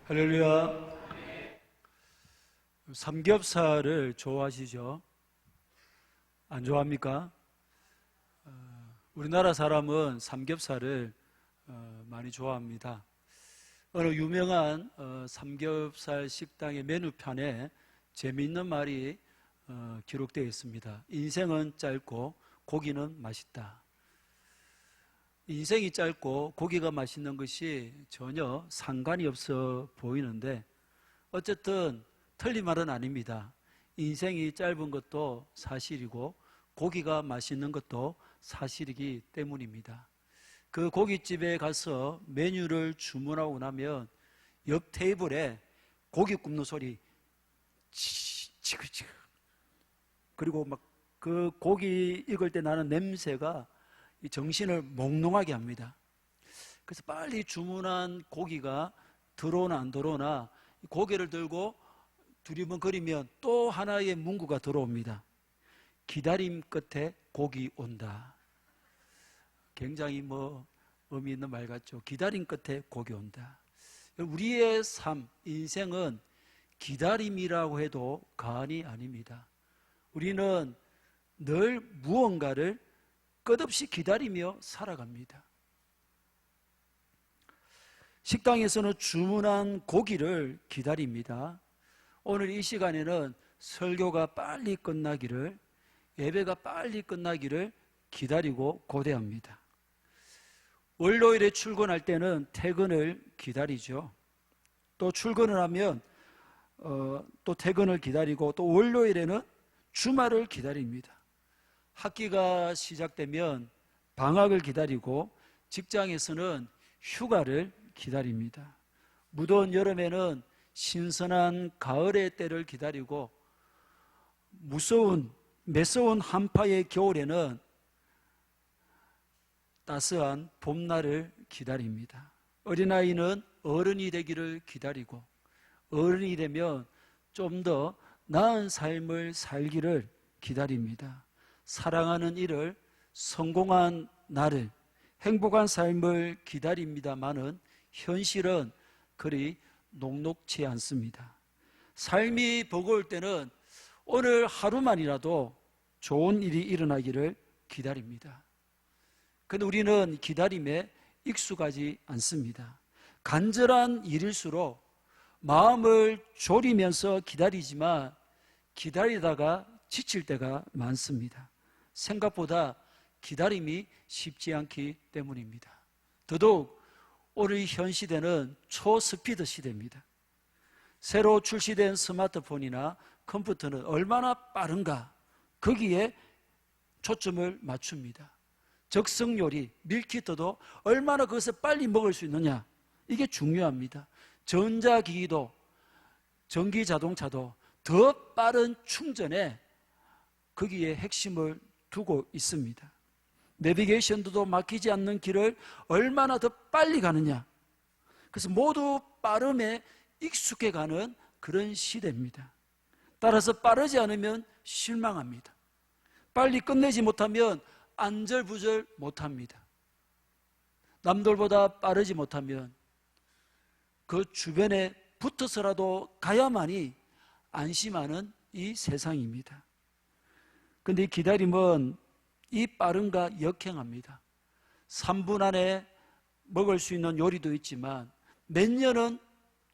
할렐루야. 삼겹살을 좋아하시죠? 안 좋아합니까? 우리나라 사람은 삼겹살을 많이 좋아합니다. 어느 유명한 삼겹살 식당의 메뉴판에 재미있는 말이 기록되어 있습니다. 인생은 짧고 고기는 맛있다. 인생이 짧고 고기가 맛있는 것이 전혀 상관이 없어 보이는데 어쨌든 틀린 말은 아닙니다. 인생이 짧은 것도 사실이고 고기가 맛있는 것도 사실이기 때문입니다. 그 고깃집에 가서 메뉴를 주문하고 나면 옆 테이블에 고기 굽는 소리 치글치글, 그리고 막 그 고기 익을 때 나는 냄새가 이 정신을 몽롱하게 합니다. 그래서 빨리 주문한 고기가 들어오나 안 들어오나 고개를 들고 두리번거리면 또 하나의 문구가 들어옵니다. 기다림 끝에 고기 온다. 굉장히 의미 있는 말 같죠. 기다림 끝에 고기 온다. 우리의 삶, 인생은 기다림이라고 해도 과언이 아닙니다. 우리는 늘 무언가를 끝없이 기다리며 살아갑니다. 식당에서는 주문한 고기를 기다립니다. 오늘 이 시간에는 설교가 빨리 끝나기를, 예배가 빨리 끝나기를 기다리고 고대합니다. 월요일에 출근할 때는 퇴근을 기다리죠. 또 출근을 하면 또 퇴근을 기다리고, 또 월요일에는 주말을 기다립니다. 학기가 시작되면 방학을 기다리고 직장에서는 휴가를 기다립니다. 무더운 여름에는 신선한 가을의 때를 기다리고 매서운 한파의 겨울에는 따스한 봄날을 기다립니다. 어린아이는 어른이 되기를 기다리고 어른이 되면 좀 더 나은 삶을 살기를 기다립니다. 사랑하는 이를, 성공한 나를, 행복한 삶을 기다립니다마는 현실은 그리 녹록지 않습니다. 삶이 버거울 때는 오늘 하루만이라도 좋은 일이 일어나기를 기다립니다. 그런데 우리는 기다림에 익숙하지 않습니다. 간절한 일일수록 마음을 졸이면서 기다리지만 기다리다가 지칠 때가 많습니다. 생각보다 기다림이 쉽지 않기 때문입니다. 더더욱 오늘 현 시대는 초스피드 시대입니다. 새로 출시된 스마트폰이나 컴퓨터는 얼마나 빠른가, 거기에 초점을 맞춥니다. 적성요리, 밀키트도 얼마나 그것을 빨리 먹을 수 있느냐, 이게 중요합니다. 전자기기도, 전기자동차도 더 빠른 충전에 거기에 핵심을 두고 있습니다. 내비게이션도 막히지 않는 길을 얼마나 더 빨리 가느냐, 그래서 모두 빠름에 익숙해가는 그런 시대입니다. 따라서 빠르지 않으면 실망합니다. 빨리 끝내지 못하면 안절부절 못합니다. 남들보다 빠르지 못하면 그 주변에 붙어서라도 가야만이 안심하는 이 세상입니다. 그런데 이 기다림은 이 빠름과 역행합니다. 3분 안에 먹을 수 있는 요리도 있지만 몇 년은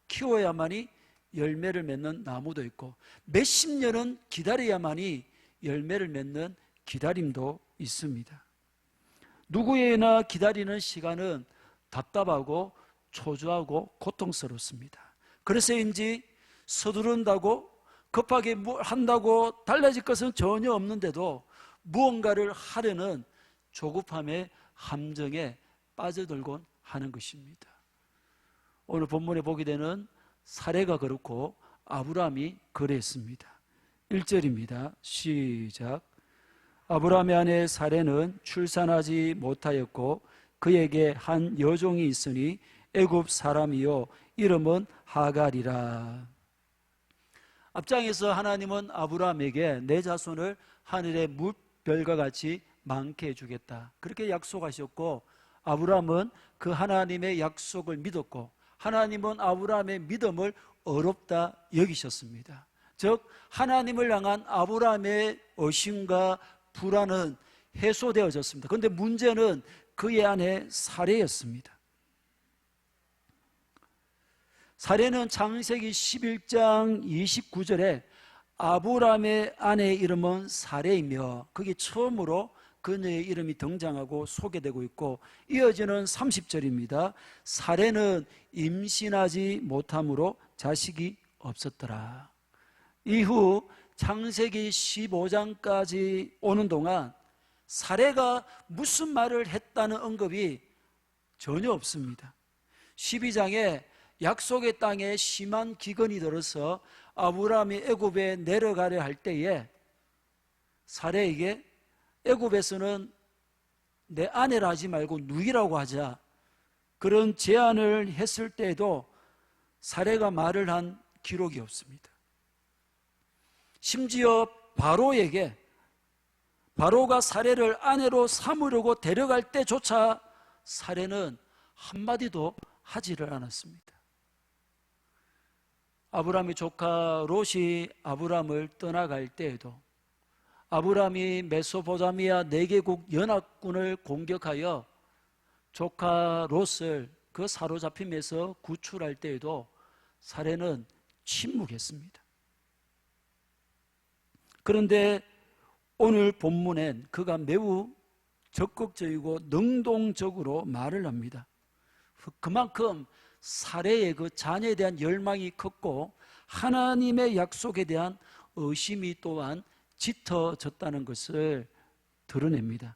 키워야만이 열매를 맺는 나무도 있고 몇십 년은 기다려야만이 열매를 맺는 기다림도 있습니다. 누구에게나 기다리는 시간은 답답하고 초조하고 고통스럽습니다. 그래서인지 서두른다고 급하게 한다고 달라질 것은 전혀 없는데도 무언가를 하려는 조급함의 함정에 빠져들곤 하는 것입니다. 오늘 본문에 보게 되는 사례가 그렇고 아브라함이 그랬습니다. 1절입니다. 시작. 아브라함의 아내 사레는 출산하지 못하였고 그에게 한 여종이 있으니 애굽 사람이요 이름은 하갈이라. 앞장에서 하나님은 아브라함에게 내 자손을 하늘의 물별과 같이 많게 해주겠다, 그렇게 약속하셨고 아브라함은 그 하나님의 약속을 믿었고 하나님은 아브라함의 믿음을 어렵다 여기셨습니다. 즉 하나님을 향한 아브라함의 의심과 불안은 해소되어졌습니다. 그런데 문제는 그의 아내 사레였습니다. 사레는 창세기 11장 29절에 아브라함의 아내의 이름은 사레이며 그게 처음으로 그녀의 이름이 등장하고 소개되고 있고, 이어지는 30절입니다. 사레는 임신하지 못함으로 자식이 없었더라. 이후 창세기 15장까지 오는 동안 사레가 무슨 말을 했다는 언급이 전혀 없습니다. 12장에 약속의 땅에 심한 기근이 들어서 아브라함이 애굽에 내려가려 할 때에 사레에게 애굽에서는 내 아내라 하지 말고 누이라고 하자, 그런 제안을 했을 때에도 사레가 말을 한 기록이 없습니다. 심지어 바로에게, 바로가 사레를 아내로 삼으려고 데려갈 때조차 사레는 한마디도 하지를 않았습니다. 아브라함의 조카 롯이 아브라함을 떠나갈 때에도 아브라함이 메소포타미아 4개국 연합군을 공격하여 조카 롯을 그 사로잡힘에서 구출할 때에도 사레는 침묵했습니다. 그런데 오늘 본문엔 그가 매우 적극적이고 능동적으로 말을 합니다. 그만큼 사레의 그 자녀에 대한 열망이 컸고 하나님의 약속에 대한 의심이 또한 짙어졌다는 것을 드러냅니다.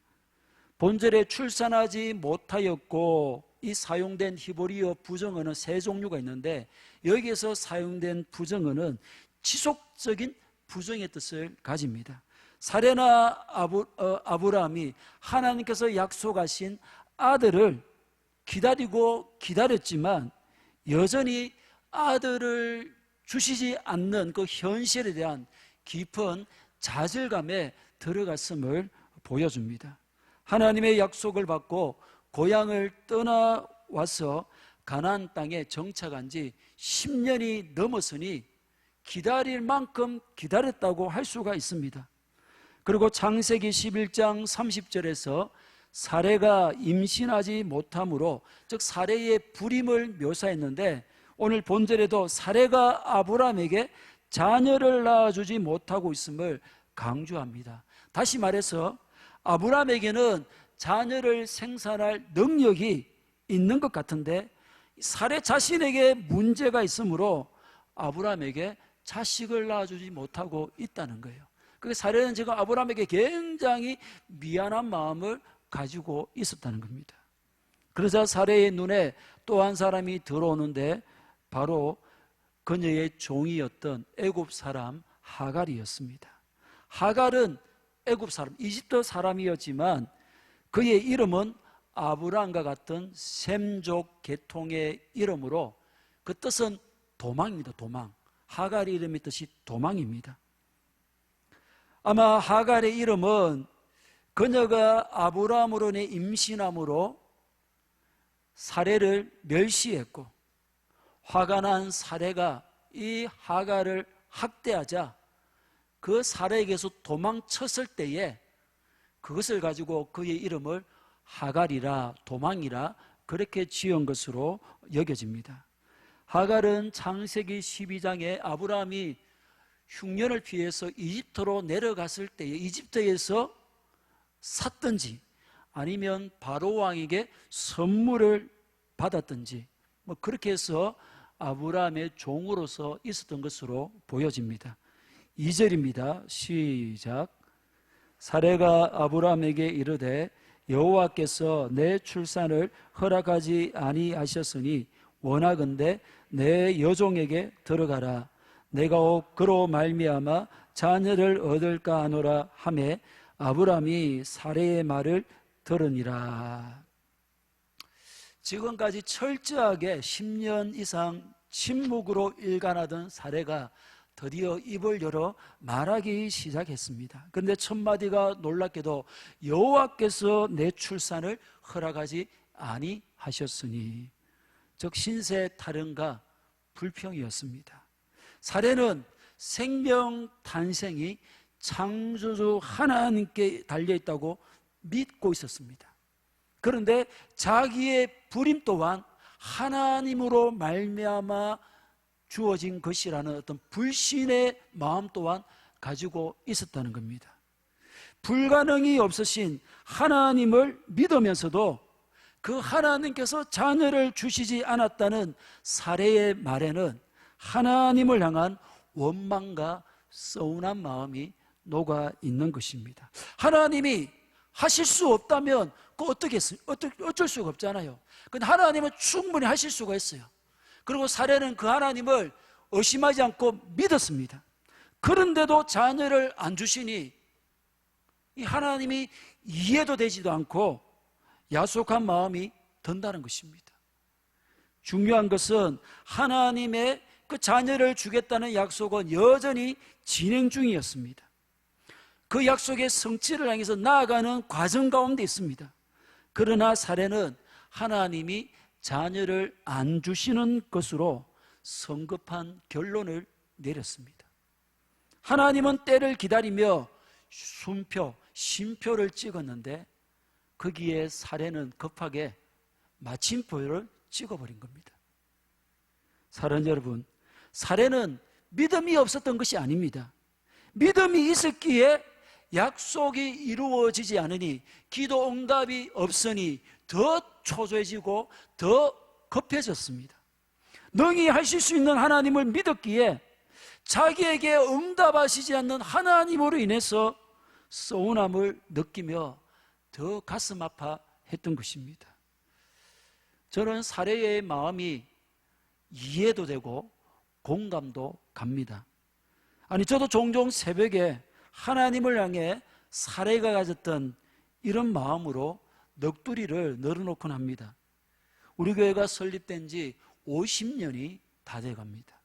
본절에 출산하지 못하였고, 이 사용된 히브리어 부정어는 세 종류가 있는데 여기에서 사용된 부정어는 지속적인 부정의 뜻을 가집니다. 사레나 아브라함이 하나님께서 약속하신 아들을 기다리고 기다렸지만 여전히 아들을 주시지 않는 그 현실에 대한 깊은 좌절감에 들어갔음을 보여줍니다. 하나님의 약속을 받고 고향을 떠나와서 가나안 땅에 정착한 지 10년이 넘었으니 기다릴 만큼 기다렸다고 할 수가 있습니다. 그리고 창세기 11장 30절에서 사레가 임신하지 못함으로, 즉 사레의 불임을 묘사했는데 오늘 본절에도 사레가 아브라함에게 자녀를 낳아주지 못하고 있음을 강조합니다. 다시 말해서 아브라함에게는 자녀를 생산할 능력이 있는 것 같은데 사레 자신에게 문제가 있으므로 아브라함에게 자식을 낳아주지 못하고 있다는 거예요. 그래서 사레는 지금 아브라함에게 굉장히 미안한 마음을 가지고 있었다는 겁니다. 그러자 사레의 눈에 또 한 사람이 들어오는데 바로 그녀의 종이었던 애굽 사람 하갈이었습니다. 하갈은 애굽 사람, 이집트 사람이었지만 그의 이름은 아브라함과 같은 셈족 계통의 이름으로, 그 뜻은 도망입니다. 도망. 하갈의 이름의 뜻이 도망입니다. 아마 하갈의 이름은 그녀가 아브라함으로 인해 임신함으로 사레를 멸시했고, 화가 난 사레가 이 하갈을 학대하자 그 사레에게서 도망쳤을 때에 그것을 가지고 그의 이름을 하갈이라, 도망이라 그렇게 지은 것으로 여겨집니다. 하갈은 창세기 12장에 아브라함이 흉년을 피해서 이집트로 내려갔을 때에 이집트에서 샀든지 아니면 바로 왕에게 선물을 받았든지 그렇게 해서 아브라함의 종으로서 있었던 것으로 보여집니다. 2절입니다. 시작. 사레가 아브라함에게 이르되 여호와께서 내 출산을 허락하지 아니하셨으니 원하건대 내 여종에게 들어가라. 내가 혹 그로 말미암아 자녀를 얻을까 하노라 하매 아브라함이 사레의 말을 들으니라. 지금까지 철저하게 10년 이상 침묵으로 일관하던 사레가 드디어 입을 열어 말하기 시작했습니다. 그런데 첫 마디가 놀랍게도 여호와께서 내 출산을 허락하지 아니하셨으니, 즉 신세 타령과 불평이었습니다. 사례는 생명 탄생이 창조주 하나님께 달려있다고 믿고 있었습니다. 그런데 자기의 불임 또한 하나님으로 말미암아 주어진 것이라는 어떤 불신의 마음 또한 가지고 있었다는 겁니다. 불가능이 없으신 하나님을 믿으면서도 그 하나님께서 자녀를 주시지 않았다는 사례의 말에는 하나님을 향한 원망과 서운한 마음이 녹아 있는 것입니다. 하나님이 하실 수 없다면 그 어쩔 수가 없잖아요. 근데 하나님은 충분히 하실 수가 있어요. 그리고 사례는 그 하나님을 의심하지 않고 믿었습니다. 그런데도 자녀를 안 주시니 이 하나님이 이해도 되지도 않고 야속한 마음이 든다는 것입니다. 중요한 것은 하나님의 그 자녀를 주겠다는 약속은 여전히 진행 중이었습니다. 그 약속의 성취를 향해서 나아가는 과정 가운데 있습니다. 그러나 사례는 하나님이 자녀를 안 주시는 것으로 성급한 결론을 내렸습니다. 하나님은 때를 기다리며 순표, 쉼표를 찍었는데 거기에 사례는 급하게 마침표를 찍어버린 겁니다. 사랑 여러분, 사례는 믿음이 없었던 것이 아닙니다. 믿음이 있었기에 약속이 이루어지지 않으니 기도 응답이 없으니 더 초조해지고 더 급해졌습니다. 능히 하실 수 있는 하나님을 믿었기에 자기에게 응답하시지 않는 하나님으로 인해서 서운함을 느끼며 더 가슴 아파했던 것입니다. 저는 사례의 마음이 이해도 되고 공감도 갑니다. 아니, 저도 종종 새벽에 하나님을 향해 사례가 가졌던 이런 마음으로 넋두리를 늘어놓곤 합니다. 우리 교회가 설립된 지 50년이 다 돼갑니다.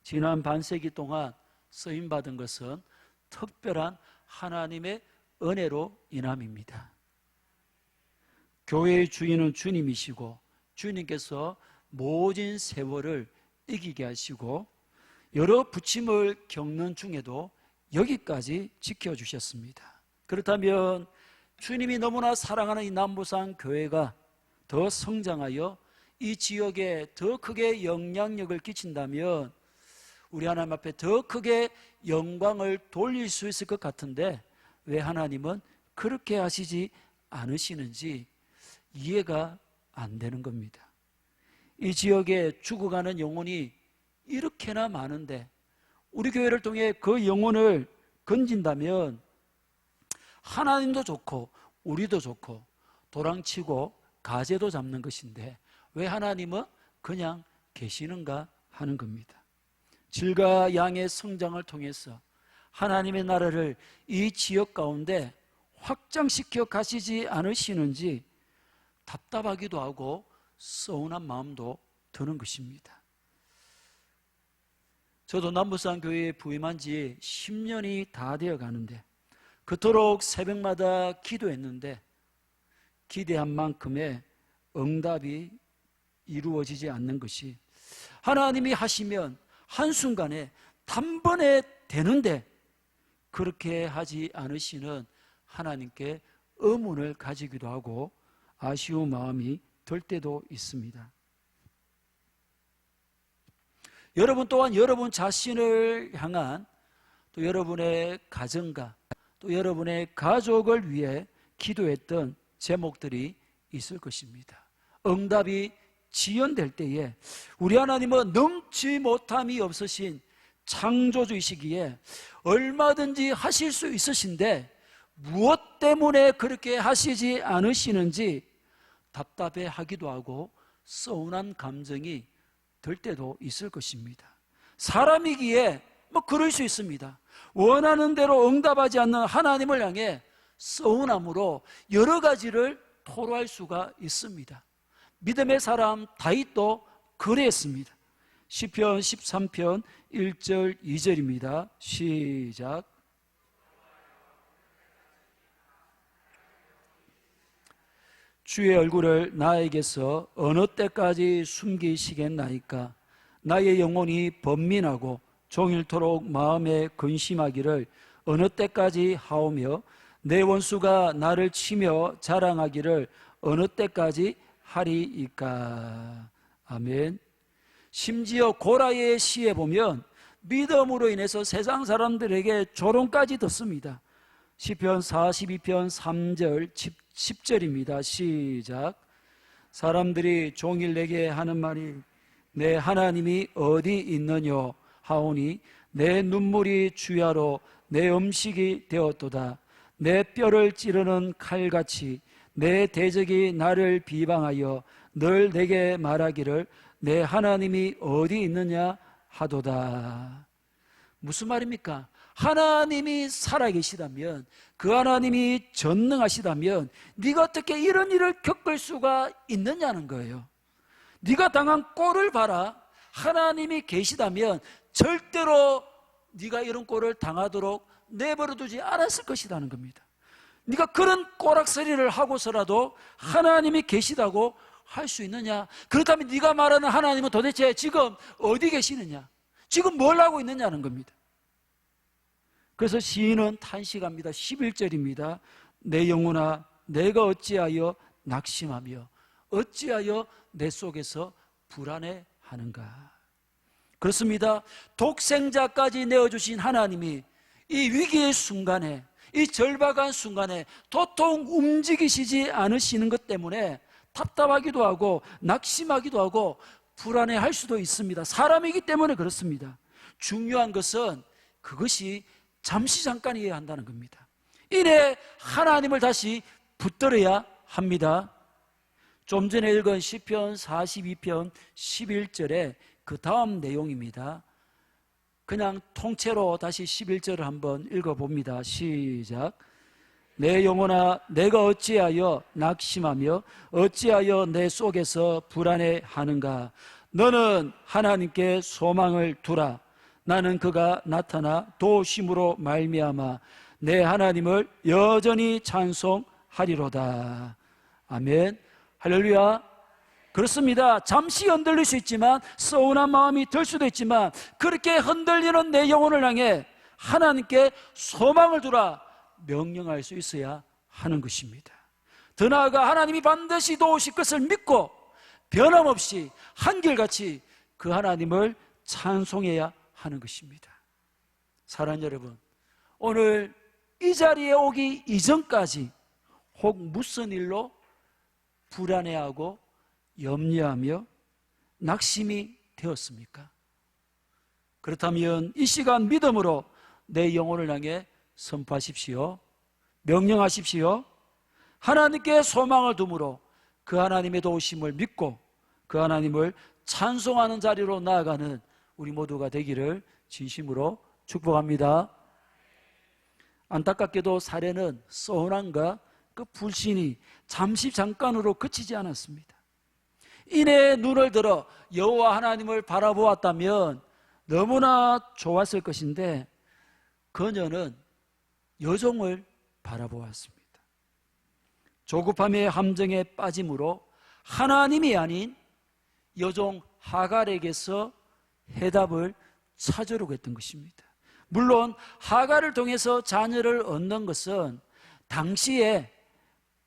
지난 반세기 동안 쓰임받은 것은 특별한 하나님의 은혜로 인함입니다. 교회의 주인은 주님이시고 주님께서 모진 세월을 이기게 하시고 여러 부침을 겪는 중에도 여기까지 지켜주셨습니다. 그렇다면 주님이 너무나 사랑하는 이 남부산 교회가 더 성장하여 이 지역에 더 크게 영향력을 끼친다면 우리 하나님 앞에 더 크게 영광을 돌릴 수 있을 것 같은데 왜 하나님은 그렇게 하시지 않으시는지 이해가 안 되는 겁니다. 이 지역에 죽어가는 영혼이 이렇게나 많은데 우리 교회를 통해 그 영혼을 건진다면 하나님도 좋고 우리도 좋고 도랑치고 가재도 잡는 것인데 왜 하나님은 그냥 계시는가 하는 겁니다. 질과 양의 성장을 통해서 하나님의 나라를 이 지역 가운데 확장시켜 가시지 않으시는지 답답하기도 하고 서운한 마음도 드는 것입니다. 저도 남부산 교회에 부임한 지 10년이 다 되어 가는데 그토록 새벽마다 기도했는데 기대한 만큼의 응답이 이루어지지 않는 것이 하나님이 하시면 한순간에 단번에 되는데 그렇게 하지 않으시는 하나님께 의문을 가지기도 하고 아쉬운 마음이 들 때도 있습니다. 여러분 또한 여러분 자신을 향한 또 여러분의 가정과 또 여러분의 가족을 위해 기도했던 제목들이 있을 것입니다. 응답이 지연될 때에 우리 하나님은 능치 못함이 없으신 창조주이시기에 얼마든지 하실 수 있으신데 무엇 때문에 그렇게 하시지 않으시는지 답답해 하기도 하고 서운한 감정이 들 때도 있을 것입니다. 사람이기에 그럴 수 있습니다. 원하는 대로 응답하지 않는 하나님을 향해 서운함으로 여러 가지를 토로할 수가 있습니다. 믿음의 사람 다윗도 그랬습니다. 시편 13편 1절 2절입니다. 시작. 주의 얼굴을 나에게서 어느 때까지 숨기시겠나이까? 나의 영혼이 번민하고 종일토록 마음에 근심하기를 어느 때까지 하오며 내 원수가 나를 치며 자랑하기를 어느 때까지 하리이까? 아멘. 심지어 고라의 시에 보면 믿음으로 인해서 세상 사람들에게 조롱까지 듣습니다. 시편 42편 3절 10절입니다. 시작. 사람들이 종일 내게 하는 말이 내 하나님이 어디 있느냐 하오니 내 눈물이 주야로 내 음식이 되었도다. 내 뼈를 찌르는 칼같이 내 대적이 나를 비방하여 늘 내게 말하기를 내 하나님이 어디 있느냐 하도다. 무슨 말입니까? 하나님이 살아계시다면, 그 하나님이 전능하시다면 네가 어떻게 이런 일을 겪을 수가 있느냐는 거예요. 네가 당한 꼴을 봐라. 하나님이 계시다면 절대로 네가 이런 꼴을 당하도록 내버려두지 않았을 것이라는 겁니다. 네가 그런 꼬락서리를 하고서라도 하나님이 계시다고 할 수 있느냐? 그렇다면 네가 말하는 하나님은 도대체 지금 어디 계시느냐? 지금 뭘 하고 있느냐는 겁니다. 그래서 시인은 탄식합니다. 11절입니다. 내 영혼아 내가 어찌하여 낙심하며 어찌하여 내 속에서 불안해하는가? 그렇습니다. 독생자까지 내어주신 하나님이 이 위기의 순간에, 이 절박한 순간에 도통 움직이시지 않으시는 것 때문에 답답하기도 하고 낙심하기도 하고 불안해할 수도 있습니다. 사람이기 때문에 그렇습니다. 중요한 것은 그것이 잠시 잠깐이어야 한다는 겁니다. 이래 하나님을 다시 붙들어야 합니다. 좀 전에 읽은 시편 42편 11절에 그 다음 내용입니다. 그냥 통째로 다시 11절을 한번 읽어봅니다. 시작. 내 영혼아 내가 어찌하여 낙심하며 어찌하여 내 속에서 불안해하는가? 너는 하나님께 소망을 두라. 나는 그가 나타나 도우심으로 말미암아 내 하나님을 여전히 찬송하리로다. 아멘. 할렐루야. 그렇습니다. 잠시 흔들릴 수 있지만, 서운한 마음이 들 수도 있지만, 그렇게 흔들리는 내 영혼을 향해 하나님께 소망을 두라 명령할 수 있어야 하는 것입니다. 더 나아가 하나님이 반드시 도우실 것을 믿고 변함없이 한결같이 그 하나님을 찬송해야 하는 것입니다. 사랑하는 여러분, 오늘 이 자리에 오기 이전까지 혹 무슨 일로 불안해하고 염려하며 낙심이 되었습니까? 그렇다면 이 시간 믿음으로 내 영혼을 향해 선포하십시오. 명령하십시오. 하나님께 소망을 두므로 그 하나님의 도우심을 믿고 그 하나님을 찬송하는 자리로 나아가는 우리 모두가 되기를 진심으로 축복합니다. 안타깝게도 사례는 서운함과 그 불신이 잠시 잠깐으로 그치지 않았습니다. 이내 눈을 들어 여호와 하나님을 바라보았다면 너무나 좋았을 것인데 그녀는 여종을 바라보았습니다. 조급함의 함정에 빠짐으로 하나님이 아닌 여종 하갈에게서 해답을 찾으려고 했던 것입니다. 물론 하갈을 통해서 자녀를 얻는 것은 당시에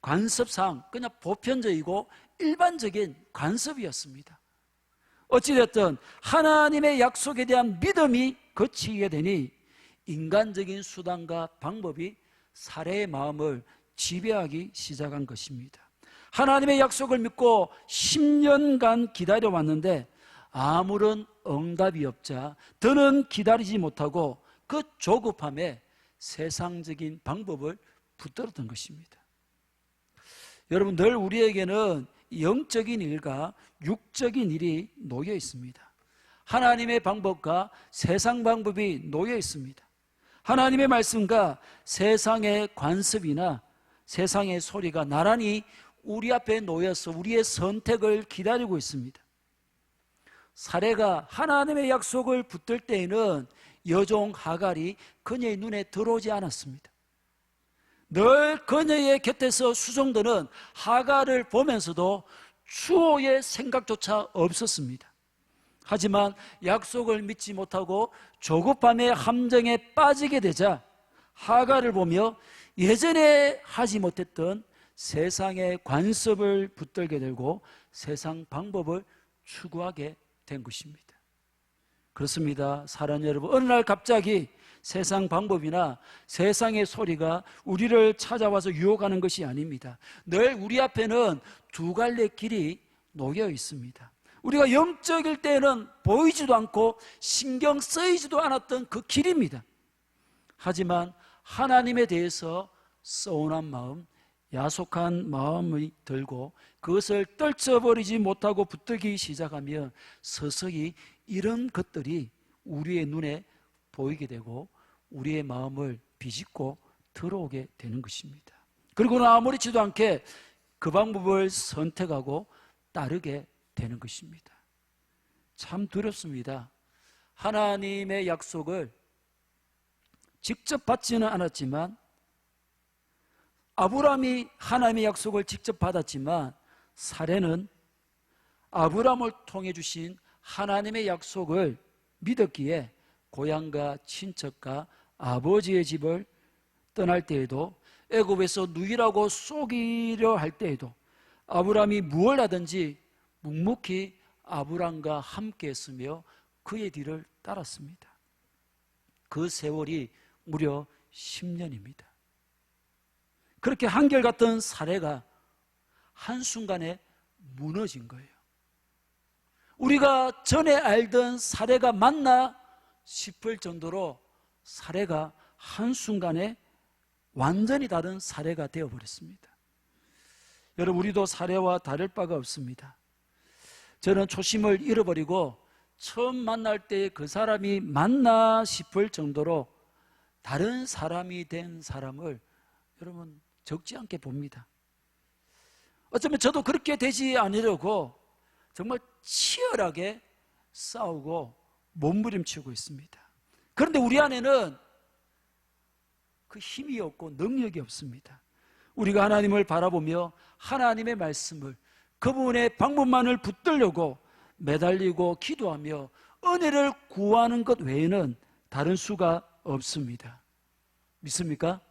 관습상 그냥 보편적이고 일반적인 관습이었습니다. 어찌됐든 하나님의 약속에 대한 믿음이 거치게 되니 인간적인 수단과 방법이 사례의 마음을 지배하기 시작한 것입니다. 하나님의 약속을 믿고 10년간 기다려왔는데 아무런 응답이 없자 더는 기다리지 못하고 그 조급함에 세상적인 방법을 붙들었던 것입니다. 여러분, 늘 우리에게는 영적인 일과 육적인 일이 놓여 있습니다. 하나님의 방법과 세상 방법이 놓여 있습니다. 하나님의 말씀과 세상의 관습이나 세상의 소리가 나란히 우리 앞에 놓여서 우리의 선택을 기다리고 있습니다. 사례가 하나님의 약속을 붙들 때에는 여종 하갈이 그녀의 눈에 들어오지 않았습니다. 늘 그녀의 곁에서 수종드는 하갈을 보면서도 추호의 생각조차 없었습니다. 하지만 약속을 믿지 못하고 조급함의 함정에 빠지게 되자 하갈을 보며 예전에 하지 못했던 세상의 관습을 붙들게 되고 세상 방법을 추구하게 된 것입니다. 그렇습니다. 사랑하는 여러분, 어느 날 갑자기 세상 방법이나 세상의 소리가 우리를 찾아와서 유혹하는 것이 아닙니다. 늘 우리 앞에는 두 갈래 길이 놓여 있습니다. 우리가 영적일 때는 보이지도 않고 신경 쓰이지도 않았던 그 길입니다. 하지만 하나님에 대해서 서운한 마음, 야속한 마음이 들고 그것을 떨쳐버리지 못하고 붙들기 시작하면 서서히 이런 것들이 우리의 눈에 보이게 되고 우리의 마음을 비집고 들어오게 되는 것입니다. 그리고는 아무렇지도 않게 그 방법을 선택하고 따르게 되는 것입니다. 참 두렵습니다. 하나님의 약속을 직접 받지는 않았지만, 아브라함이 하나님의 약속을 직접 받았지만 사레는 아브라함을 통해 주신 하나님의 약속을 믿었기에 고향과 친척과 아버지의 집을 떠날 때에도, 애굽에서 누이라고 속이려 할 때에도 아브라함이 무엇을 하든지 묵묵히 아브라함과 함께 했으며 그의 뒤를 따랐습니다. 그 세월이 무려 10년입니다. 그렇게 한결같은 사례가 한순간에 무너진 거예요. 우리가 전에 알던 사례가 맞나 싶을 정도로 사례가 한순간에 완전히 다른 사례가 되어버렸습니다. 여러분, 우리도 사례와 다를 바가 없습니다. 저는 초심을 잃어버리고 처음 만날 때 그 사람이 맞나 싶을 정도로 다른 사람이 된 사람을 여러분 적지 않게 봅니다. 어쩌면 저도 그렇게 되지 않으려고 정말 치열하게 싸우고 몸부림치고 있습니다. 그런데 우리 안에는 그 힘이 없고 능력이 없습니다. 우리가 하나님을 바라보며 하나님의 말씀을, 그분의 방법만을 붙들려고 매달리고 기도하며 은혜를 구하는 것 외에는 다른 수가 없습니다. 믿습니까?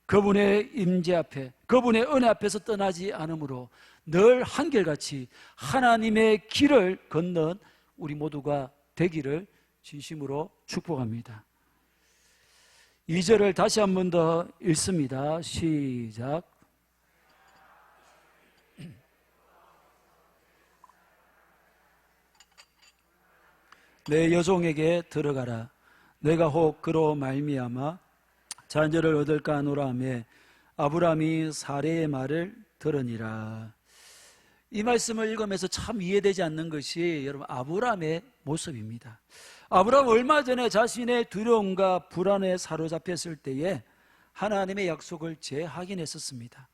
그분의 임재 앞에, 그분의 은혜 앞에서 떠나지 않으므로 늘 한결같이 하나님의 길을 걷는 우리 모두가 되기를 진심으로 축복합니다. 2절을 다시 한 번 더 읽습니다. 시작. 내 여종에게 들어가라. 내가 혹 그로 말미암아 자녀를 얻을까 하노라 하며 아브라함이 사레의 말을 들으니라. 이 말씀을 읽으면서 참 이해되지 않는 것이 여러분 아브라함의 모습입니다. 아브라함 얼마 전에 자신의 두려움과 불안에 사로잡혔을 때에 하나님의 약속을 재확인했었습니다.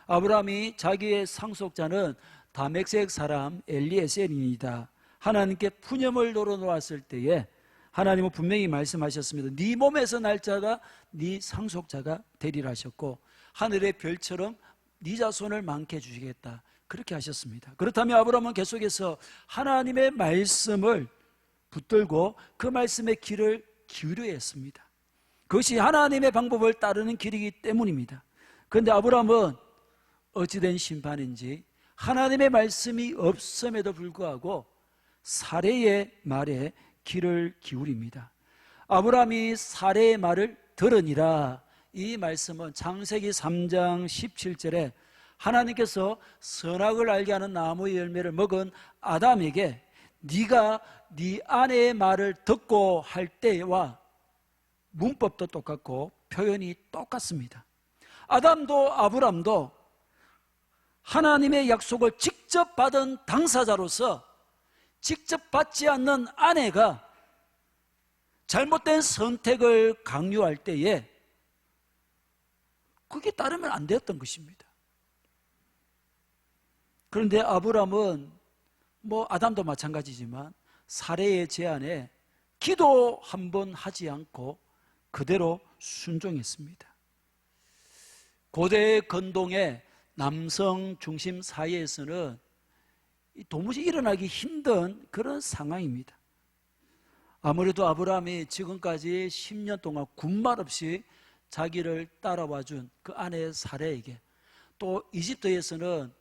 아브라함이 자기의 상속자는 다메섹 사람 엘리에셀입니다. 하나님께 푸념을 돌아놓았을 때에 하나님은 분명히 말씀하셨습니다. 네 몸에서 날 자가 네 상속자가 되리라 하셨고 하늘의 별처럼 네 자손을 많게 해주시겠다, 그렇게 하셨습니다. 그렇다면 아브라함은 계속해서 하나님의 말씀을 붙들고 그 말씀의 길을 기울여야 했습니다. 그것이 하나님의 방법을 따르는 길이기 때문입니다. 그런데 아브라함은 어찌된 심판인지 하나님의 말씀이 없음에도 불구하고 사레의 말에 귀를 기울입니다. 아브라함이 사레의 말을 들으니라. 이 말씀은 창세기 3장 17절에 하나님께서 선악을 알게 하는 나무의 열매를 먹은 아담에게 네가 네 아내의 말을 듣고 할 때와 문법도 똑같고 표현이 똑같습니다. 아담도 아브람도 하나님의 약속을 직접 받은 당사자로서 직접 받지 않는 아내가 잘못된 선택을 강요할 때에 그게 따르면 안 되었던 것입니다. 그런데 아브람은 아담도 마찬가지지만 사레의 제안에 기도 한 번 하지 않고 그대로 순종했습니다. 고대 건동의 남성 중심 사회에서는 도무지 일어나기 힘든 그런 상황입니다. 아무래도 아브라함이 지금까지 10년 동안 군말 없이 자기를 따라와 준 그 아내 사레에게, 또 이집트에서는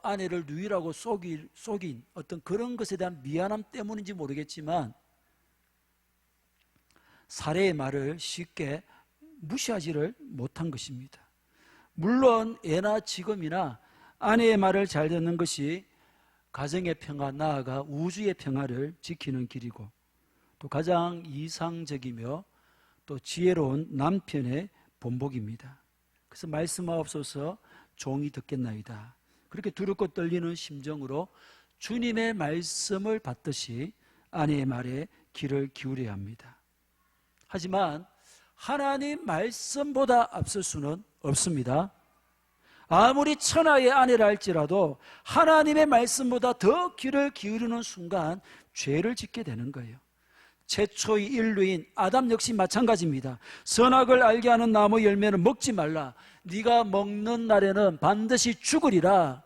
아내를 누이라고 속인 어떤 그런 것에 대한 미안함 때문인지 모르겠지만 사레의 말을 쉽게 무시하지를 못한 것입니다. 물론 예나 지금이나 아내의 말을 잘 듣는 것이 가정의 평화, 나아가 우주의 평화를 지키는 길이고, 또 가장 이상적이며 또 지혜로운 남편의 본복입니다. 그래서 말씀하옵소서 종이 듣겠나이다. 그렇게 두렵고 떨리는 심정으로 주님의 말씀을 받듯이 아내의 말에 귀를 기울여야 합니다. 하지만 하나님 말씀보다 앞설 수는 없습니다. 아무리 천하의 아내라 할지라도 하나님의 말씀보다 더 귀를 기울이는 순간 죄를 짓게 되는 거예요. 최초의 인류인 아담 역시 마찬가지입니다. 선악을 알게 하는 나무 열매는 먹지 말라. 네가 먹는 날에는 반드시 죽으리라.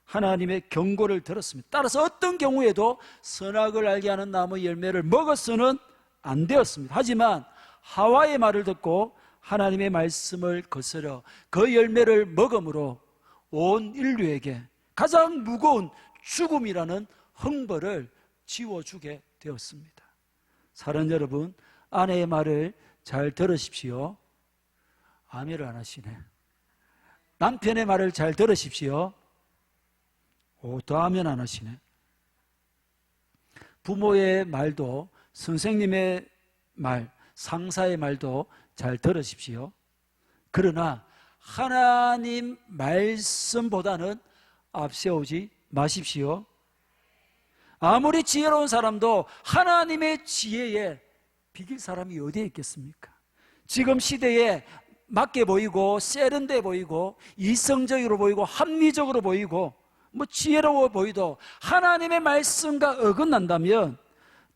하나님의 경고를 들었습니다. 따라서 어떤 경우에도 선악을 알게 하는 나무 열매를 먹어서는 안 되었습니다. 하지만 하와의 말을 듣고 하나님의 말씀을 거스려 그 열매를 먹음으로 온 인류에게 가장 무거운 죽음이라는 형벌을 지워주게 되었습니다. 사랑 여러분, 아내의 말을 잘 들으십시오. 아멘을 안 하시네. 남편의 말을 잘 들으십시오. 더 아멘 안 하시네. 부모의 말도, 선생님의 말, 상사의 말도 잘 들으십시오. 그러나 하나님 말씀보다는 앞세우지 마십시오. 아무리 지혜로운 사람도 하나님의 지혜에 비길 사람이 어디에 있겠습니까? 지금 시대에 맞게 보이고 세련돼 보이고 이성적으로 보이고 합리적으로 보이고 지혜로워 보이도 하나님의 말씀과 어긋난다면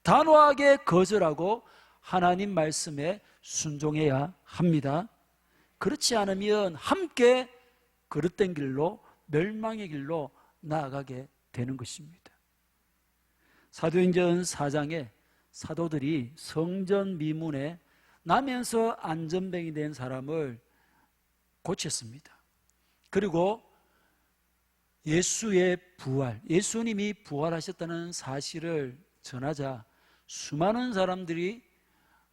단호하게 거절하고 하나님 말씀에 순종해야 합니다. 그렇지 않으면 함께 그릇된 길로, 멸망의 길로 나아가게 되는 것입니다. 사도행전 4장에 사도들이 성전 미문에 나면서 안전병이 된 사람을 고쳤습니다. 그리고 예수의 부활, 예수님이 부활하셨다는 사실을 전하자 수많은 사람들이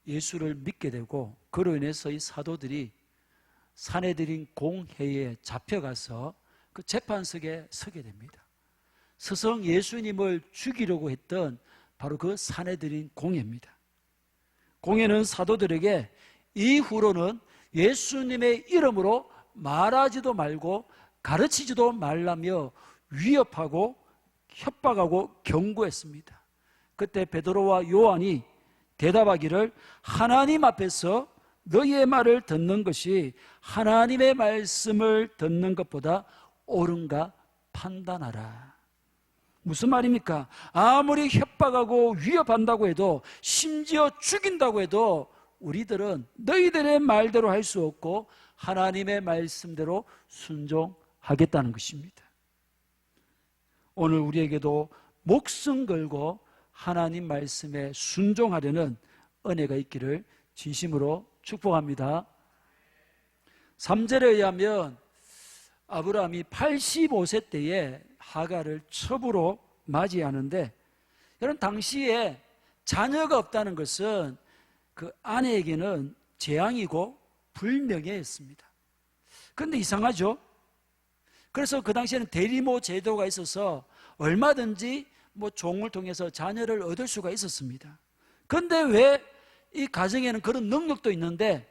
예수를 믿게 되고, 그로 인해서 이 사도들이 사내들인 공회에 잡혀가서 그 재판석에 서게 됩니다. 스승 예수님을 죽이려고 했던 바로 그 사내들인 공회입니다. 공회는 사도들에게 이후로는 예수님의 이름으로 말하지도 말고 가르치지도 말라며 위협하고 협박하고 경고했습니다. 그때 베드로와 요한이 대답하기를 하나님 앞에서 너희의 말을 듣는 것이 하나님의 말씀을 듣는 것보다 옳은가 판단하라. 무슨 말입니까? 아무리 협박하고 위협한다고 해도, 심지어 죽인다고 해도 우리들은 너희들의 말대로 할 수 없고 하나님의 말씀대로 순종하겠다는 것입니다. 오늘 우리에게도 목숨 걸고 하나님 말씀에 순종하려는 은혜가 있기를 진심으로 축복합니다. 3절에 의하면 아브라함이 85세 때에 하갈을 첩으로 맞이하는데, 여러분 당시에 자녀가 없다는 것은 그 아내에게는 재앙이고 불명예했습니다. 그런데 이상하죠? 그래서 그 당시에는 대리모 제도가 있어서 얼마든지 종을 통해서 자녀를 얻을 수가 있었습니다. 그런데 왜 이 가정에는 그런 능력도 있는데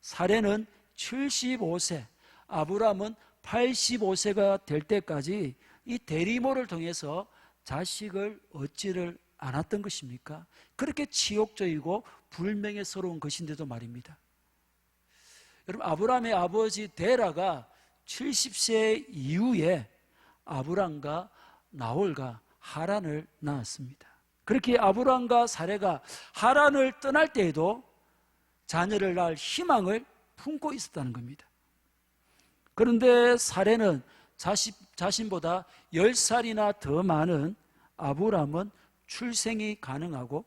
사례는 75세, 아브라함은 85세가 될 때까지 이 대리모를 통해서 자식을 얻지를 않았던 것입니까? 그렇게 치욕적이고 불명예스러운 것인데도 말입니다. 여러분, 아브라함의 아버지 데라가 70세 이후에 아브람과 나홀과 하란을 낳았습니다. 그렇게 아브람과 사레가 하란을 떠날 때에도 자녀를 낳을 희망을 품고 있었다는 겁니다. 그런데 사례는 자신보다 10살이나 더 많은 아브라함은 출산이 가능하고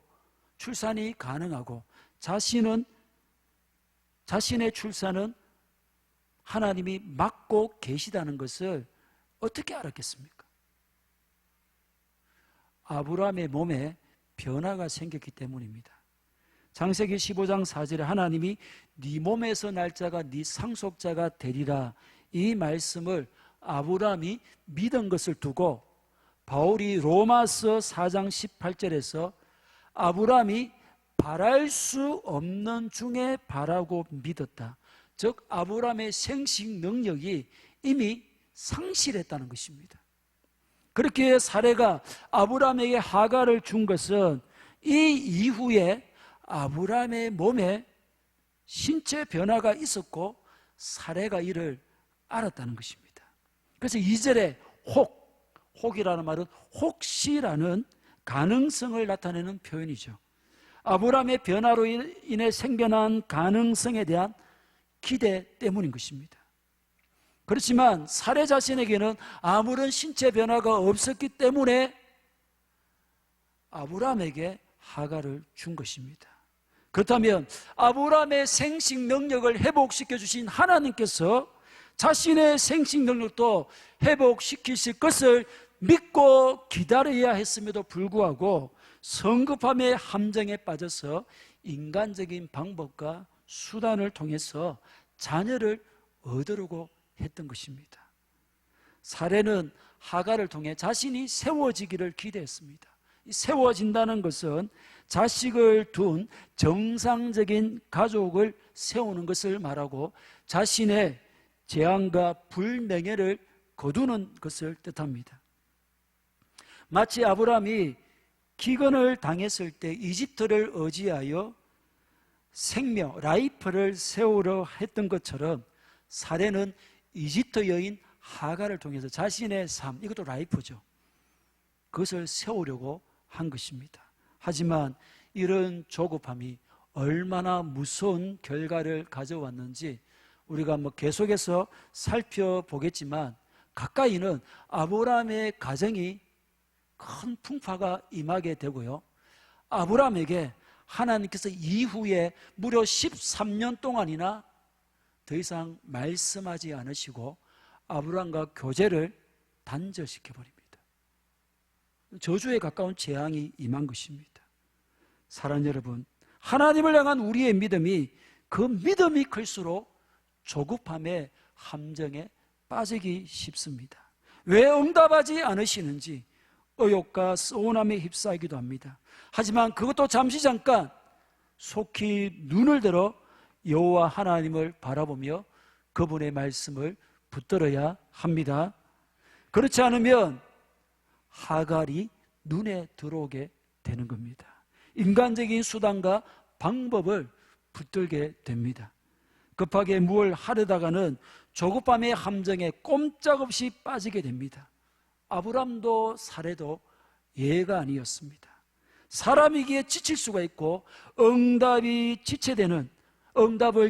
자신의 출산은 하나님이 막고 계시다는 것을 어떻게 알았겠습니까? 아브라함의 몸에 변화가 생겼기 때문입니다. 창세기 15장 4절에 하나님이 네 몸에서 날 자가 네 상속자가 되리라, 이 말씀을 아브라함이 믿은 것을 두고 바울이 로마서 4장 18절에서 아브라함이 바랄 수 없는 중에 바라고 믿었다, 즉 아브라함의 생식 능력이 이미 상실했다는 것입니다. 그렇게 사레가 아브라함에게 하갈을 준 것은 이 이후에 아브라함의 몸에 신체 변화가 있었고 사레가 이를 알았다는 것입니다. 그래서 2절에 혹이라는 말은 혹시라는 가능성을 나타내는 표현이죠. 아브라함의 변화로 인해 생겨난 가능성에 대한 기대 때문인 것입니다. 그렇지만 사레 자신에게는 아무런 신체 변화가 없었기 때문에 아브라함에게 하갈을 준 것입니다. 그렇다면 아브라함의 생식 능력을 회복시켜 주신 하나님께서 자신의 생식 능력도 회복시키실 것을 믿고 기다려야 했음에도 불구하고 성급함의 함정에 빠져서 인간적인 방법과 수단을 통해서 자녀를 얻으려고 했던 것입니다. 사레는 하갈을 통해 자신이 세워지기를 기대했습니다. 세워진다는 것은 자식을 둔 정상적인 가족을 세우는 것을 말하고 자신의 재앙과 불명예를 거두는 것을 뜻합니다. 마치 아브라함이 기근을 당했을 때 이집트를 의지하여 라이프를 세우려 했던 것처럼 사레는 이집트 여인 하갈을 통해서 자신의 삶, 이것도 라이프죠, 그것을 세우려고 한 것입니다. 하지만 이런 조급함이 얼마나 무서운 결과를 가져왔는지 우리가 계속해서 살펴보겠지만, 가까이는 아브라함의 가정이 큰 풍파가 임하게 되고요, 아브라함에게 하나님께서 이후에 무려 13년 동안이나 더 이상 말씀하지 않으시고 아브라함과 교제를 단절시켜버립니다. 저주에 가까운 재앙이 임한 것입니다. 사랑하는 여러분, 하나님을 향한 우리의 믿음이 그 믿음이 클수록 조급함의 함정에 빠지기 쉽습니다. 왜 응답하지 않으시는지 의욕과 서운함에 휩싸이기도 합니다. 하지만 그것도 잠시 잠깐 속히 눈을 들어 여호와 하나님을 바라보며 그분의 말씀을 붙들어야 합니다. 그렇지 않으면 하갈이 눈에 들어오게 되는 겁니다. 인간적인 수단과 방법을 붙들게 됩니다. 급하게 무엇을 하려다가는 조급함의 함정에 꼼짝없이 빠지게 됩니다. 아브람도 사레도 예가 아니었습니다. 사람이기에 지칠 수가 있고 응답을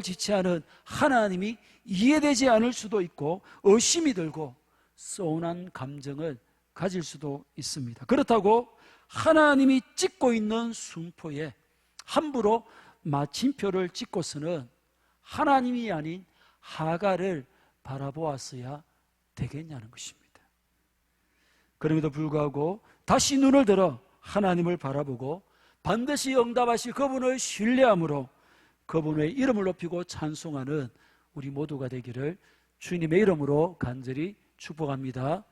지체하는 하나님이 이해되지 않을 수도 있고 의심이 들고 서운한 감정을 가질 수도 있습니다. 그렇다고 하나님이 찍고 있는 순포에 함부로 마침표를 찍고서는 하나님이 아닌 하갈을 바라보았어야 되겠냐는 것입니다. 그럼에도 불구하고 다시 눈을 들어 하나님을 바라보고 반드시 응답하실 그분을 신뢰함으로 그분의 이름을 높이고 찬송하는 우리 모두가 되기를 주님의 이름으로 간절히 축복합니다.